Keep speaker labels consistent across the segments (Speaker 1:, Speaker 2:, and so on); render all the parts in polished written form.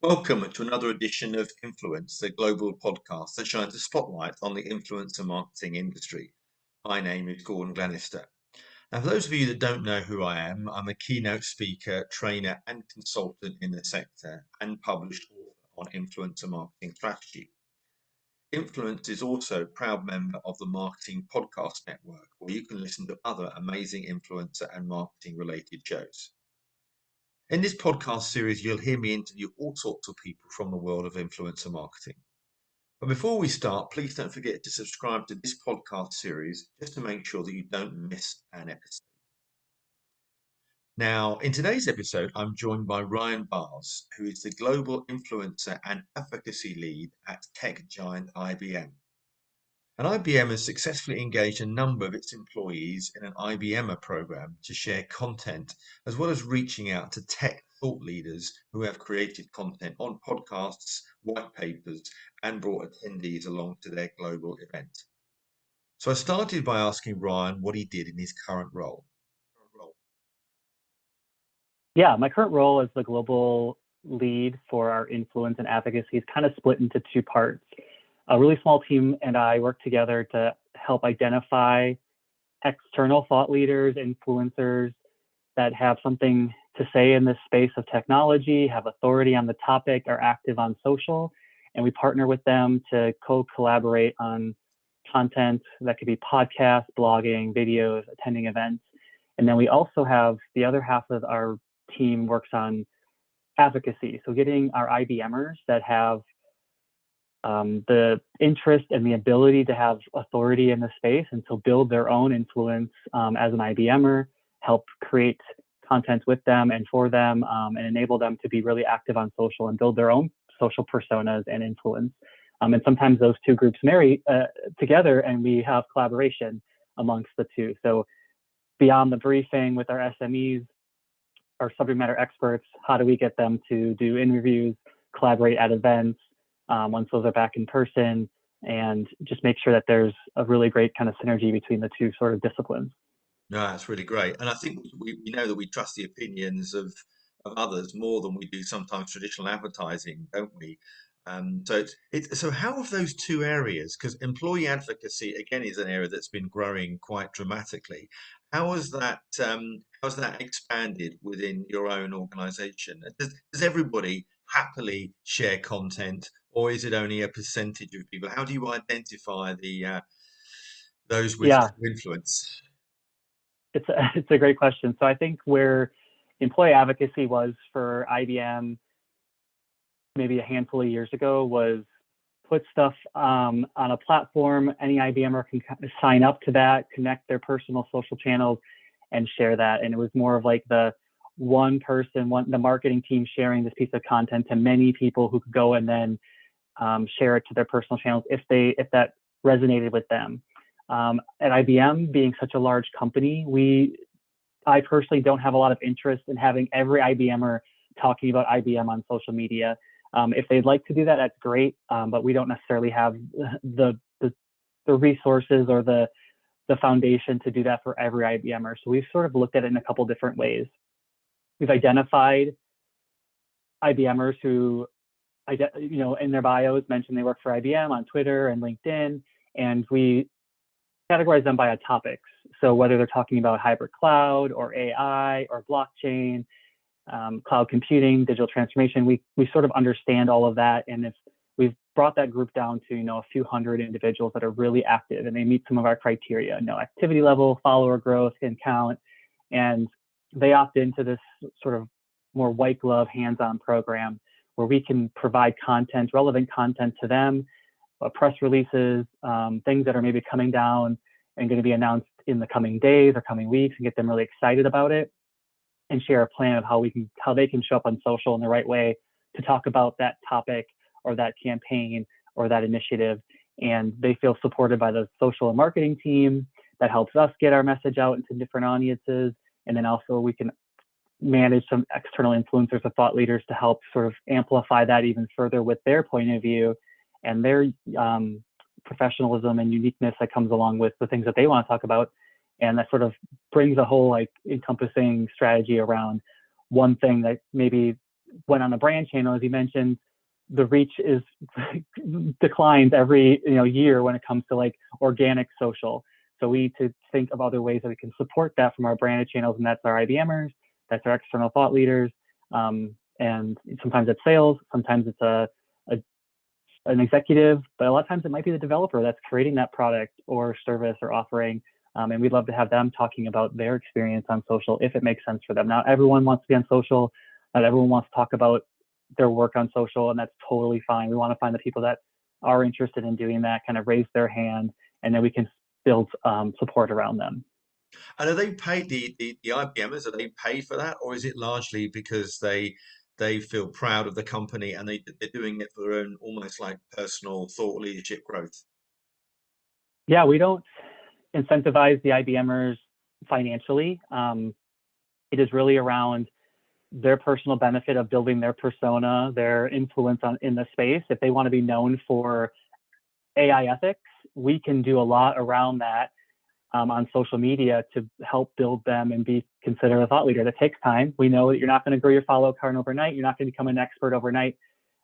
Speaker 1: Welcome to another edition of Influence, the global podcast that shines a spotlight on the influencer marketing industry. My name is Gordon Glenister. Now, for those of you that don't know who I am, I'm a keynote speaker, trainer, and consultant in the sector and published author on influencer marketing strategy. Influence is also a proud member of the Marketing Podcast Network, where you can listen to other amazing influencer and marketing related shows. In this podcast series, you'll hear me interview all sorts of people from the world of influencer marketing. But before we start, please don't forget to subscribe to this podcast series just to make sure that you don't miss an episode. Now, in today's episode, I'm joined by Ryan Bars, who is the global influencer and advocacy lead at tech giant IBM. And IBM has successfully engaged a number of its employees in an IBMer program to share content, as well as reaching out to tech thought leaders who have created content on podcasts, white papers, and brought attendees along to their global event. So I started by asking Ryan what he did in his current role.
Speaker 2: Yeah, my current role as the global lead for our influence and advocacy is kind of split into two parts. A really small team and I work together to help identify external thought leaders, influencers that have something to say in this space of technology, have authority on the topic, are active on social, and we partner with them to co-collaborate on content that could be podcasts, blogging, videos, attending events. And then we also have the other half of our team works on advocacy. So getting our IBMers that have the interest and the ability to have authority in the space and to build their own influence as an IBMer, help create content with them and for them, and enable them to be really active on social and build their own social personas and influence. And sometimes those two groups marry together and we have collaboration amongst the two. So beyond the briefing with our SMEs, our subject matter experts, how do we get them to do interviews, collaborate at events, once those are back in person, and just make sure that there's a really great kind of synergy between the two sort of disciplines.
Speaker 1: No, that's really great. And I think we know that we trust the opinions of others more than we do sometimes traditional advertising, don't we? So how have those two areas, because employee advocacy again is an area that's been growing quite dramatically. How has that expanded within your own organization? Does everybody happily share content, or is it only a percentage of people? How do you identify those with
Speaker 2: Yeah,
Speaker 1: influence?
Speaker 2: it's a great question. So I think where employee advocacy was for IBM maybe a handful of years ago was put stuff on a platform. Any IBMer can sign up to that, connect their personal social channels, and share that. And it was more of like the the marketing team sharing this piece of content to many people who could go and then share it to their personal channels if that resonated with them. At IBM, being such a large company, I personally don't have a lot of interest in having every IBMer talking about IBM on social media. If they'd like to do that, that's great, but we don't necessarily have the resources or the foundation to do that for every IBMer. So we've sort of looked at it in a couple different ways. We've identified IBMers who, in their bios mention they work for IBM on Twitter and LinkedIn, and we categorize them by topics. So whether they're talking about hybrid cloud or AI or blockchain, cloud computing, digital transformation, we sort of understand all of that. And if we've brought that group down to, a few hundred individuals that are really active and they meet some of our criteria, activity level, follower growth, and count, and they opt into this sort of more white glove hands-on program where we can provide relevant content to them, press releases, things that are maybe coming down and going to be announced in the coming days or coming weeks, and get them really excited about it, and share a plan of how they can show up on social in the right way to talk about that topic or that campaign or that initiative. And they feel supported by the social and marketing team that helps us get our message out into different audiences. And then also we can manage some external influencers or thought leaders to help sort of amplify that even further with their point of view and their professionalism and uniqueness that comes along with the things that they want to talk about. And that sort of brings a whole encompassing strategy around one thing that maybe when on the brand channel, as you mentioned, the reach is declines every year when it comes to like organic social. So we need to think of other ways that we can support that from our branded channels, and that's our IBMers, that's our external thought leaders, and sometimes it's sales, sometimes it's a an executive, but a lot of times it might be the developer that's creating that product or service or offering. And we'd love to have them talking about their experience on social if it makes sense for them. Not everyone wants to be on social. Not everyone wants to talk about their work on social, and that's totally fine. We want to find the people that are interested in doing that, kind of raise their hand, and then we can build support around them.
Speaker 1: And are they paid, the IBMers, are they paid for that, or is it largely because they feel proud of the company and they're doing it for their own almost like personal thought leadership growth?
Speaker 2: Yeah, we don't incentivize the IBMers financially. It is really around their personal benefit of building their persona, their influence in the space. If they want to be known for AI ethics, we can do a lot around that on social media to help build them and be considered a thought leader. That takes time. We know that you're not going to grow your follow count overnight. You're not going to become an expert overnight.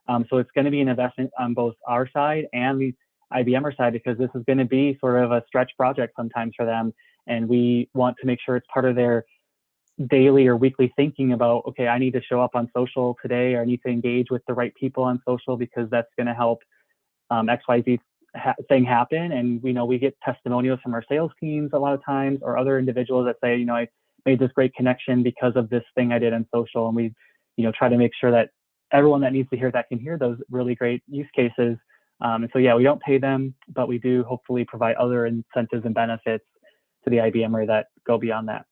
Speaker 2: So it's going to be an investment on both our side and the IBMer side, because this is going to be sort of a stretch project sometimes for them. And we want to make sure it's part of their daily or weekly thinking about, okay, I need to show up on social today, or I need to engage with the right people on social because that's going to help XYZ thing happen. And we know we get testimonials from our sales teams a lot of times, or other individuals that say, I made this great connection because of this thing I did on social. And we, try to make sure that everyone that needs to hear that can hear those really great use cases. And so, yeah, we don't pay them, but we do hopefully provide other incentives and benefits to the IBMer that go beyond that.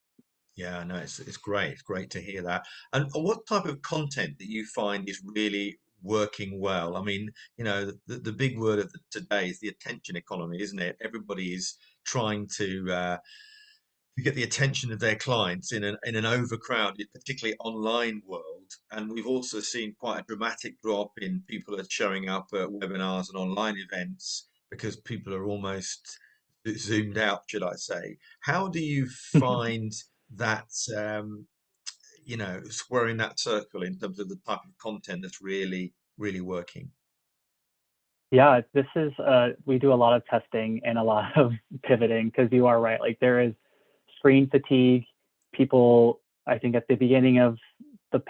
Speaker 1: Yeah, no, it's great. It's great to hear that. And what type of content that you find is really working well? I mean, the big word of today is the attention economy, isn't it? Everybody is trying to get the attention of their clients in an overcrowded, particularly online world. And we've also seen quite a dramatic drop in people are showing up at webinars and online events because people are almost zoomed out, should I say. How do you find that, squaring that circle in terms of the type of content that's really, really working?
Speaker 2: Yeah, this is we do a lot of testing and a lot of pivoting, because you are right. Like, there is screen fatigue. People, I think at the beginning of the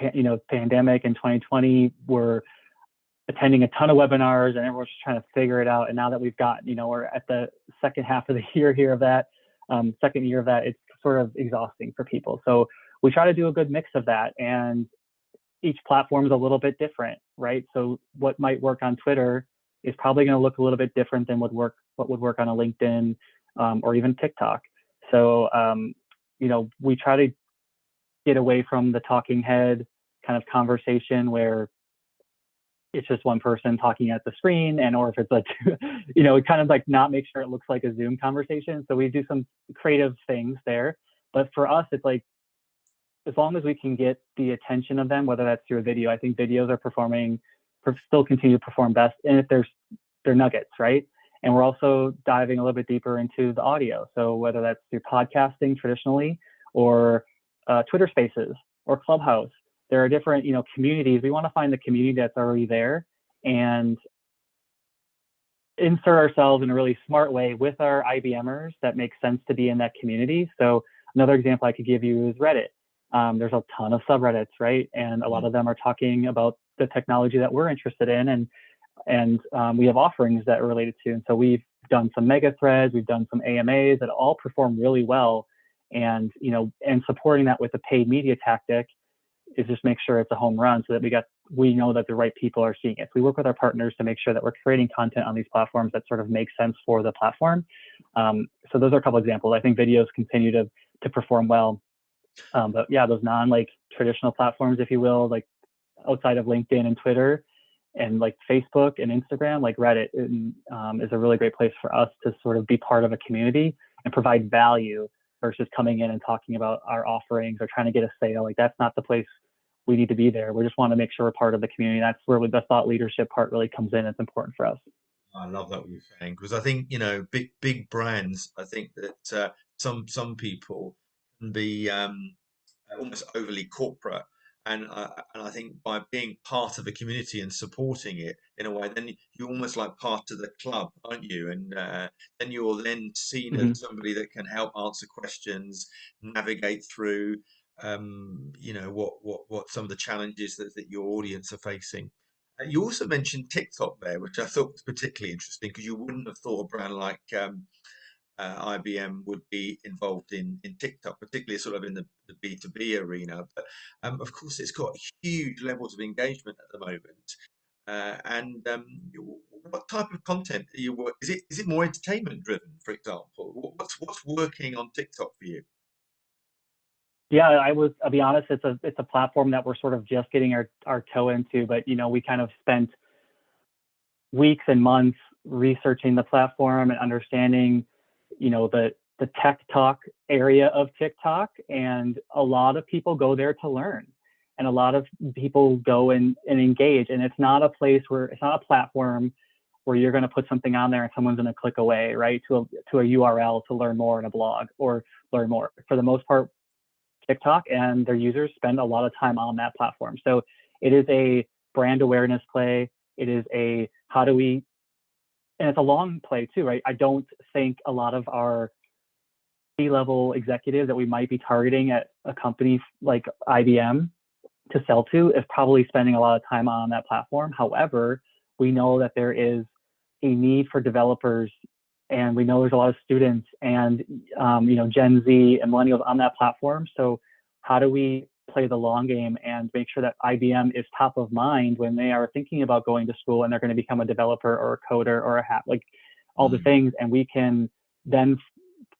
Speaker 2: pandemic in 2020, were attending a ton of webinars and everyone's just trying to figure it out. And now that we've got, we're at the second half of the year here of that, second year of that, it's sort of exhausting for people. So we try to do a good mix of that. And each platform is a little bit different, right? So what might work on Twitter is probably going to look a little bit different than what would work on a LinkedIn, or even TikTok. So we try to get away from the talking head kind of conversation where it's just one person talking at the screen, and or if it's like we kind of like not make sure it looks like a Zoom conversation. So we do some creative things there. But for us, it's like, as long as we can get the attention of them, whether that's through a video, I think videos are still continue to perform best. And if they're nuggets, right? And we're also diving a little bit deeper into the audio. So whether that's through podcasting traditionally, or Twitter Spaces or Clubhouse, there are different, communities. We want to find the community that's already there and insert ourselves in a really smart way with our IBMers that makes sense to be in that community. So another example I could give you is Reddit. There's a ton of subreddits, right? And a lot of them are talking about the technology that we're interested in, and we have offerings that are related to. And so we've done some mega threads, we've done some AMAs that all perform really well. And and supporting that with a paid media tactic is just make sure it's a home run, so that we know that the right people are seeing it. So we work with our partners to make sure that we're creating content on these platforms that sort of make sense for the platform. So those are a couple examples. I think videos continue to perform well. But yeah, those like traditional platforms, if you will, like outside of LinkedIn and Twitter and like Facebook and Instagram, like Reddit, is a really great place for us to sort of be part of a community and provide value versus coming in and talking about our offerings or trying to get a sale. Like, that's not the place we need to be there. We just want to make sure we're part of the community. That's where the thought leadership part really comes in. It's important for us.
Speaker 1: I love that what you're saying, because I think big brands. I think that some people can be almost overly corporate, And I think by being part of a community and supporting it in a way, then you're almost like part of the club, aren't you? And then you're then seen as
Speaker 2: Hmm.
Speaker 1: somebody that can help answer questions, navigate through, what some of the challenges that your audience are facing. You also mentioned TikTok there, which I thought was particularly interesting because you wouldn't have thought a brand like IBM would be involved in TikTok, particularly sort of in the B2B arena. But of course, it's got huge levels of engagement at the moment. And what type of content are you? Is it more entertainment driven, for example? What's working on TikTok for you?
Speaker 2: Yeah, I'll be honest, it's a platform that we're sort of just getting our toe into, but we kind of spent weeks and months researching the platform and understanding, the tech talk area of TikTok. And a lot of people go there to learn. And a lot of people go and engage. And it's not a platform where you're going to put something on there and someone's going to click away, right, to a URL to learn more in a blog or learn more. For the most part, TikTok and their users spend a lot of time on that platform. So it is a brand awareness play. It is and it's a long play too, right? I don't think a lot of our C-level executives that we might be targeting at a company like IBM to sell to is probably spending a lot of time on that platform. However, we know that there is a need for developers, and we know there's a lot of students and Gen Z and millennials on that platform. So how do we play the long game and make sure that IBM is top of mind when they are thinking about going to school and they're going to become a developer or a coder or like all the
Speaker 1: Mm,
Speaker 2: things, and we can then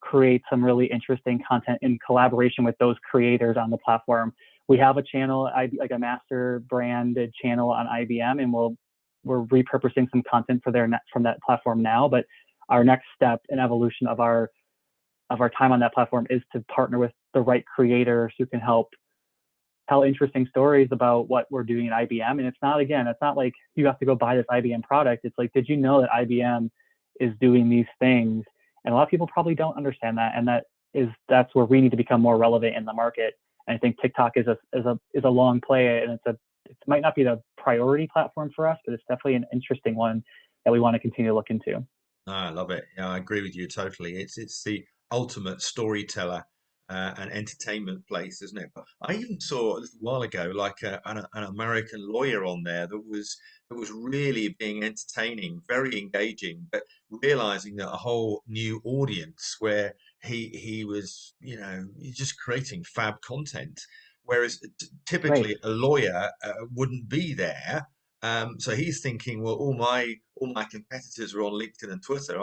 Speaker 2: create some really interesting content in collaboration with those creators on the platform. We have a channel, like a master branded channel on IBM, and we're repurposing some content from that platform now. But our next step in evolution of our time on that platform is to partner with the right creators who can help tell interesting stories about what we're doing at IBM. And it's not like you have to go buy this IBM product. It's like, did you know that IBM is doing these things? And a lot of people probably don't understand that. And that's where we need to become more relevant in the market. And I think TikTok is a long play, and it might not be the priority platform for us, but it's definitely an interesting one that we want to continue to look into.
Speaker 1: no, I love it. Yeah, I agree with you totally. It's the ultimate storyteller and entertainment place, isn't it? But I even saw a little while ago like an American lawyer on there that was really being entertaining, very engaging, but realizing that a whole new audience where he was, he's just creating fab content, whereas
Speaker 2: Right.
Speaker 1: typically a lawyer wouldn't be there. So he's thinking, well, all my competitors are on LinkedIn and Twitter.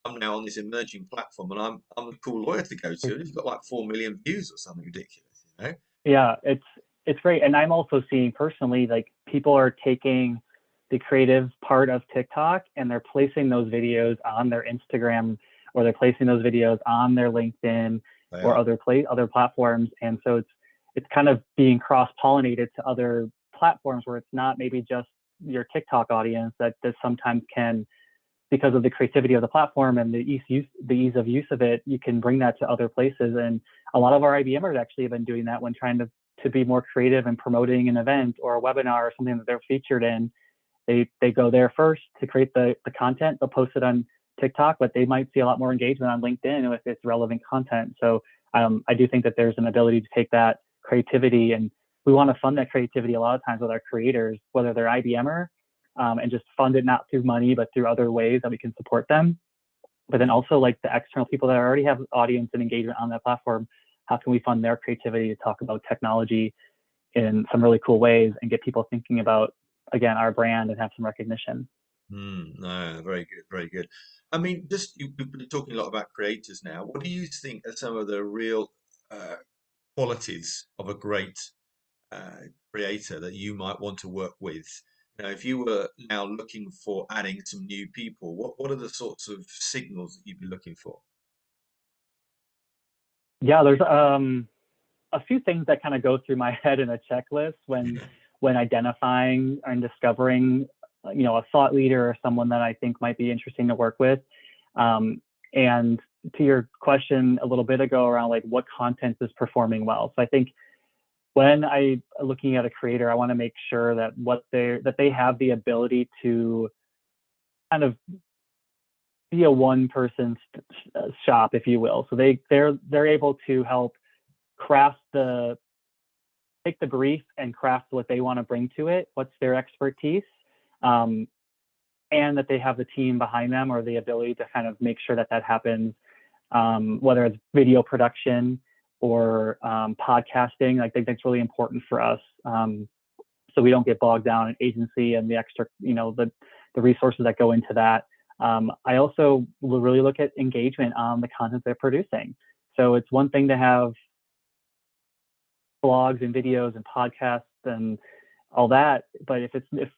Speaker 1: I'm now on this emerging platform, and I'm a cool lawyer to go to. And he's got like 4 million views or something ridiculous.
Speaker 2: Yeah, it's great. And I'm also seeing personally, like, people are taking the creative part of TikTok and they're placing those videos on their Instagram, or they're placing those videos on their LinkedIn
Speaker 1: They
Speaker 2: or
Speaker 1: are.
Speaker 2: other platforms. And so it's kind of being cross-pollinated to other platforms where it's not maybe just your TikTok audience that sometimes can, because of the creativity of the platform and the ease of use of it, you can bring that to other places. And a lot of our IBMers actually have been doing that when trying to be more creative and promoting an event or a webinar or something that they're featured in. They go there first to create the content. They'll post it on TikTok, but they might see a lot more engagement on LinkedIn if it's relevant content. So I do think that there's an ability to take that creativity, and we want to fund that creativity a lot of times with our creators, whether they're IBMer, and just fund it not through money, but through other ways that we can support them. But then also, like, the external people that already have audience and engagement on that platform, how can we fund their creativity to talk about technology in some really cool ways and get people thinking about, again, our brand and have some recognition?
Speaker 1: No, very good, very good. I mean, just you've been talking a lot about creators now. What do you think are some of the real uh, qualities of a great uh, creator that you might want to work with? If you were now looking for adding some new people, what are the sorts of signals that you'd be looking for?
Speaker 2: Yeah, there's a few things that kind of go through my head in a checklist when identifying and discovering, a thought leader or someone that I think might be interesting to work with. And to your question a little bit ago around, like, what content is performing well. So I think when I looking at a creator, I want to make sure that they have the ability to kind of be a one person shop, if you will. So they're able to help craft take the brief and craft what they want to bring to it, what's their expertise, and that they have the team behind them or the ability to kind of make sure that happens, whether it's video production or podcasting. I think that's really important for us, so we don't get bogged down in agency and the extra, the resources that go into that. I also will really look at engagement on the content they're producing. So it's one thing to have blogs and videos and podcasts and all that, but if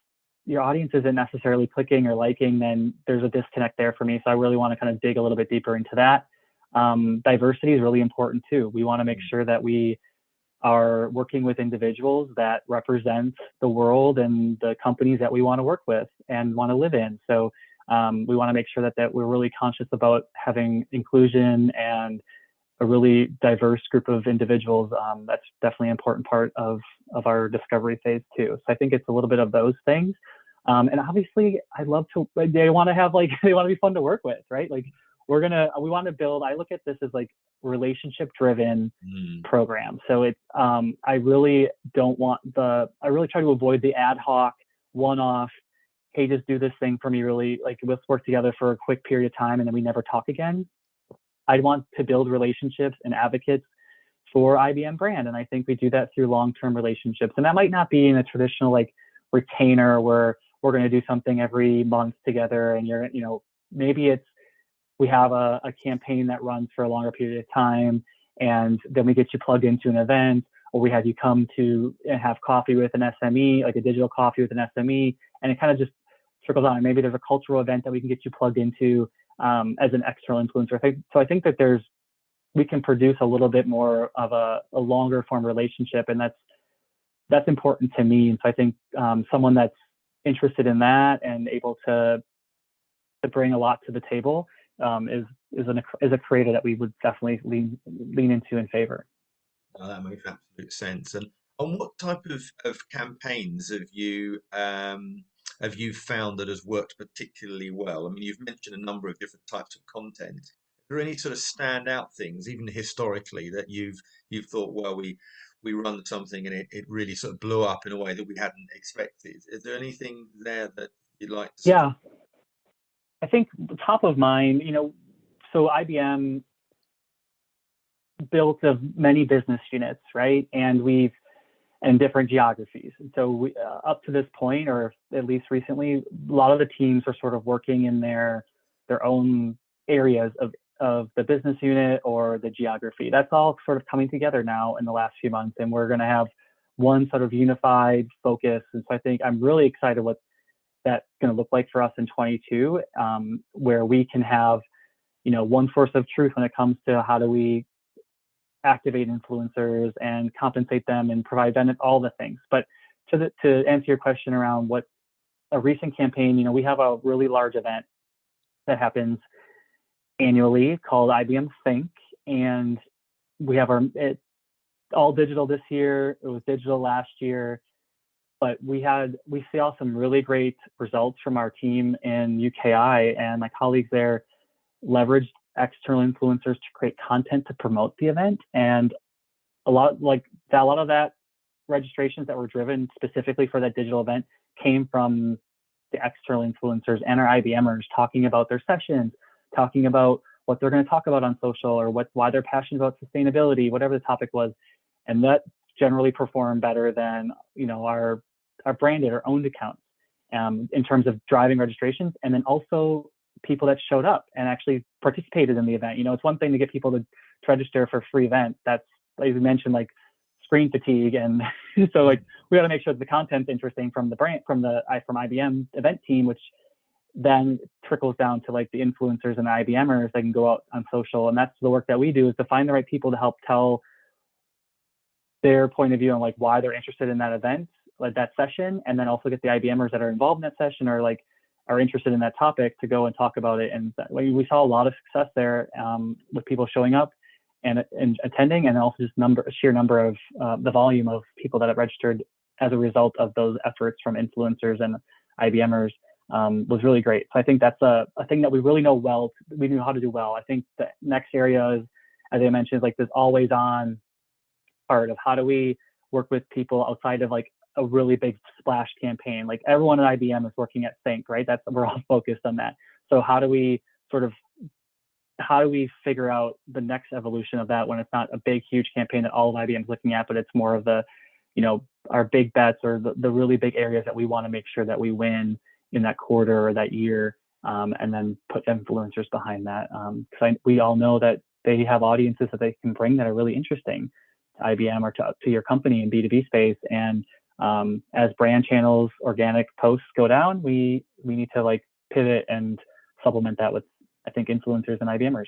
Speaker 2: your audience isn't necessarily clicking or liking, then there's a disconnect there for me. So I really want to kind of dig a little bit deeper into that. Diversity is really important too. We want to make sure that we are working with individuals that represent the world and the companies that we want to work with and want to live in. So we want to make sure that we're really conscious about having inclusion and a really diverse group of individuals. That's definitely an important part of our discovery phase too. So I think it's a little bit of those things. And obviously they want to have they want to be fun to work with, right? Like we want to build, I look at this as like relationship driven program. So it's, I really try to avoid the ad hoc one-off, hey, just do this thing for me, really, like let's work together for a quick period of time and then we never talk again. I want to build relationships and advocates for IBM brand. And I think we do that through long-term relationships. And that might not be in a traditional like retainer where we're going to do something every month together. And maybe we have a campaign that runs for a longer period of time. And then we get you plugged into an event, or we have you come to have coffee with an SME, like a digital coffee with an SME. And it kind of just trickles on. Maybe there's a cultural event that we can get you plugged into as an external influencer. So I think that we can produce a little bit more of a longer form relationship, and that's important to me. And so I think someone that's interested in that and able to bring a lot to the table is a creator that we would definitely lean into in favor.
Speaker 1: Oh, that makes absolute sense. And what type of campaigns have you found that has worked particularly well? I mean, you've mentioned a number of different types of content. Are there any sort of standout things, even historically, that you've thought, well, we run something and it really sort of blew up in a way that we hadn't expected? Is there anything there that you'd like to?
Speaker 2: Yeah, I think top of mind, so IBM built of many business units, right? And and different geographies. And so up to this point, or at least recently, a lot of the teams are sort of working in their own areas of the business unit or the geography. That's all sort of coming together now in the last few months, and we're going to have one sort of unified focus. And so I think I'm really excited what that's going to look like for us in 22, where we can have, one source of truth when it comes to how do we activate influencers and compensate them and provide benefit, all the things. But to answer your question around what a recent campaign, we have a really large event that happens annually called IBM Think, and we have it's all digital this year. It was digital last year, but we saw some really great results from our team in UKI, and my colleagues there leveraged external influencers to create content to promote the event. And a lot of that registrations that were driven specifically for that digital event came from the external influencers and our IBMers talking about their sessions, talking about what they're going to talk about on social, or why they're passionate about sustainability, whatever the topic was. And that generally performed better than, our branded or owned accounts in terms of driving registrations. And then also people that showed up and actually participated in the event. It's one thing to get people to register for a free event. That's, like you mentioned, like screen fatigue. And so we got to make sure that the content's interesting from the brand, from IBM event team, which then trickles down to like the influencers and the IBMers that can go out on social. And that's the work that we do, is to find the right people to help tell their point of view on like why they're interested in that event, like that session. And then also get the IBMers that are involved in that session or are interested in that topic to go and talk about it. And we saw a lot of success there with people showing up and attending, and also just sheer number of the volume of people that have registered as a result of those efforts from influencers and IBMers was really great. So I think that's a thing that we really know well. We knew how to do well. I think the next area is, as I mentioned, like this always on part of how do we work with people outside of like a really big splash campaign. Like everyone at IBM is working at Think, right? We're all focused on that. So how do we figure out the next evolution of that when it's not a big, huge campaign that all of IBM is looking at, but it's more of the, our big bets or the really big areas that we want to make sure that we win in that quarter or that year, and then put influencers behind that. Because we all know that they have audiences that they can bring that are really interesting to IBM or to your company in B2B space. And as brand channels, organic posts go down, we need to like pivot and supplement that with, I think, influencers and IBMers.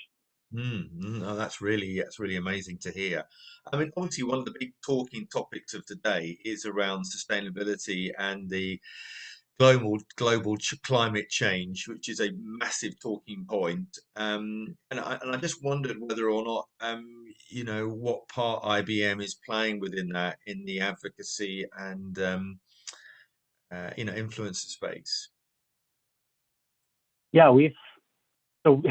Speaker 1: No, that's really amazing to hear. I mean, obviously, one of the big talking topics of today is around sustainability and the global climate change, which is a massive talking point. And I just wondered whether or not what part IBM is playing within that in the advocacy and influencer space.
Speaker 2: Yeah, so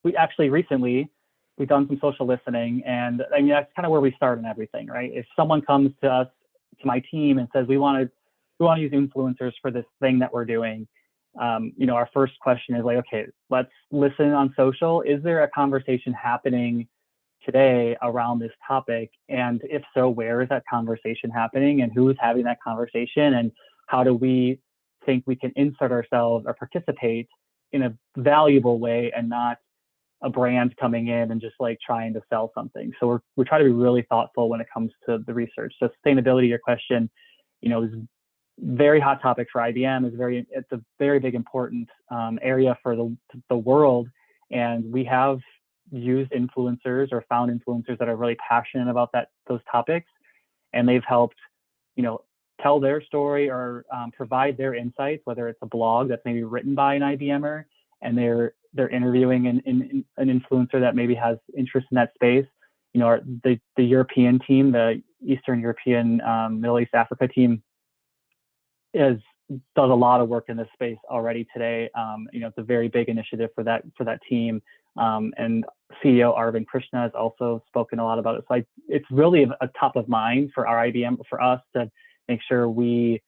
Speaker 2: we actually recently we've done some social listening, and I mean that's kind of where we start in everything, right? If someone comes to us, to my team, and says we want to use influencers for this thing that we're doing, our first question is like, okay, let's listen on social. Is there a conversation happening today around this topic? And if so, where is that conversation happening, and who is having that conversation, and how do we think we can insert ourselves or participate in a valuable way and not a brand coming in and just like trying to sell something. So we're trying to be really thoughtful when it comes to the research. So sustainability, your question, is very hot topic for IBM. It's a very big important area for the world, and we have used influencers or found influencers that are really passionate about those topics, and they've helped tell their story or provide their insights, whether it's a blog that's maybe written by an IBMer and they're interviewing an influencer that maybe has interest in that space. The European team, the Eastern European, Middle East Africa team, does a lot of work in this space already today. It's a very big initiative for that team. And CEO Arvind Krishna has also spoken a lot about it. So it's really a top of mind for our IBM, for us to make sure we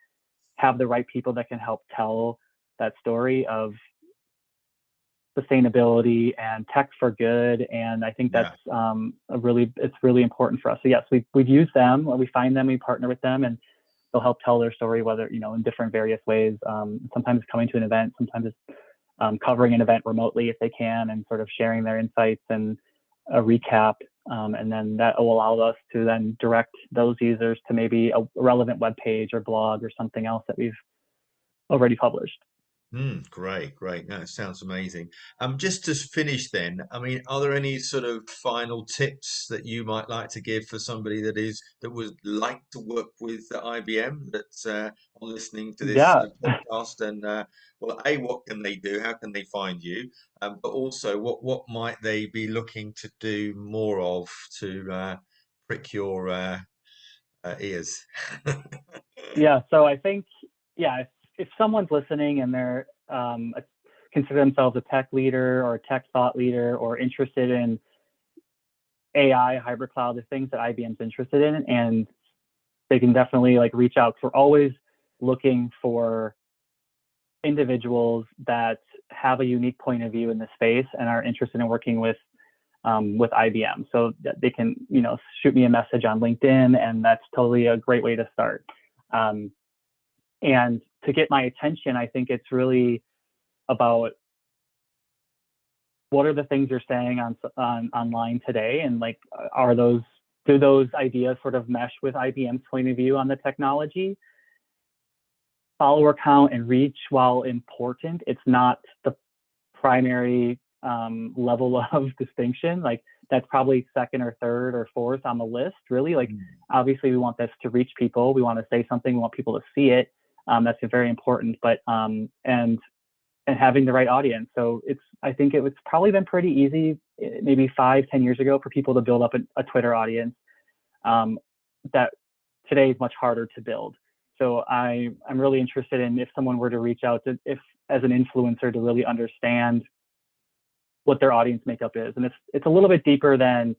Speaker 2: have the right people that can help tell that story of sustainability and tech for good. And I think that's it's really important for us. So yes, we've used them. We find them, we partner with them, and they'll help tell their story, whether in different various ways. Sometimes coming to an event, sometimes it's covering an event remotely if they can, and sort of sharing their insights and a recap. And then that will allow us to then direct those users to maybe a relevant web page or blog or something else that we've already published.
Speaker 1: Great. No, it sounds amazing. Just to finish then, I mean, are there any sort of final tips that you might like to give for somebody that would like to work with IBM that's listening to this
Speaker 2: Yeah.
Speaker 1: podcast? And well, what can they do? How can they find you? But also, what might they be looking to do more of to prick your ears?
Speaker 2: Yeah. So I think, if someone's listening and they're consider themselves a tech leader or a tech thought leader or interested in AI, hybrid cloud, the things that IBM's interested in, and they can definitely reach out. We're always looking for individuals that have a unique point of view in the space and are interested in working with IBM. So that they can, shoot me a message on LinkedIn, and that's totally a great way to start. And to get my attention, I think it's really about what are the things you're saying on online today, and do those ideas sort of mesh with IBM's point of view on the technology? Follower count and reach, while important, it's not the primary level of distinction. That's probably second or third or fourth on the list, really. Obviously we want this to reach people. We want to say something. We want people to see it. That's very important. But and and having the right audience. So I think it's probably been pretty easy, maybe 5, 10 years ago, for people to build up a Twitter audience, that today is much harder to build. So I'm really interested in, if someone were to reach out to, if as an influencer, to really understand what their audience makeup is. And it's a little bit deeper than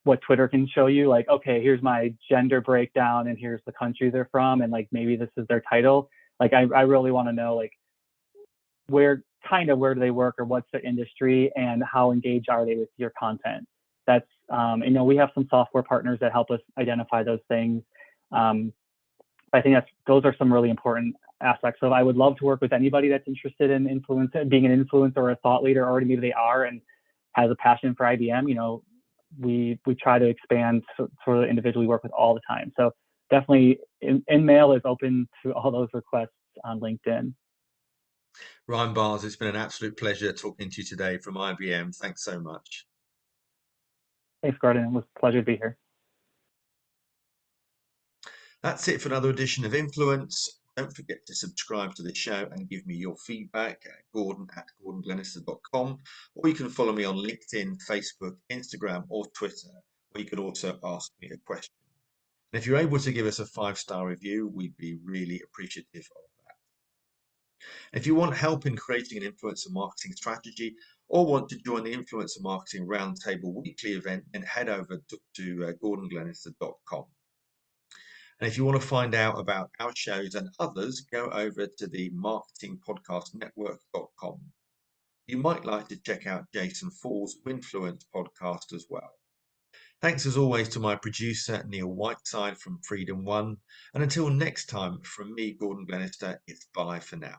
Speaker 2: what Twitter can show you. Like, okay, here's my gender breakdown and here's the country they're from, and like maybe this is their title. Like I really want to know, like, where do they work, or what's their industry, and how engaged are they with your content. That's we have some software partners that help us identify those things. I think those are some really important aspects. So I would love to work with anybody that's interested in being an influencer or a thought leader, or maybe they are and has a passion for IBM. We try to expand for the individual we work with all the time. So definitely, InMail is open to all those requests on LinkedIn.
Speaker 1: Ryan Bars, it's been an absolute pleasure talking to you today from IBM. Thanks so much.
Speaker 2: Thanks, Gordon. It was a pleasure to be here.
Speaker 1: That's it for another edition of Influence. Don't forget to subscribe to the show and give me your feedback at gordon@gordonglenister.com, or you can follow me on LinkedIn, Facebook, Instagram, or Twitter, where you can also ask me a question. And if you're able to give us a 5-star review, we'd be really appreciative of that. If you want help in creating an influencer marketing strategy, or want to join the Influencer Marketing Roundtable weekly event, then head over to gordonglenister.com. And if you want to find out about our shows and others, go over to the marketingpodcastnetwork.com. You might like to check out Jason Fall's Winfluence podcast as well. Thanks as always to my producer, Neil Whiteside from Freedom One. And until next time, from me, Gordon Glenister, it's bye for now.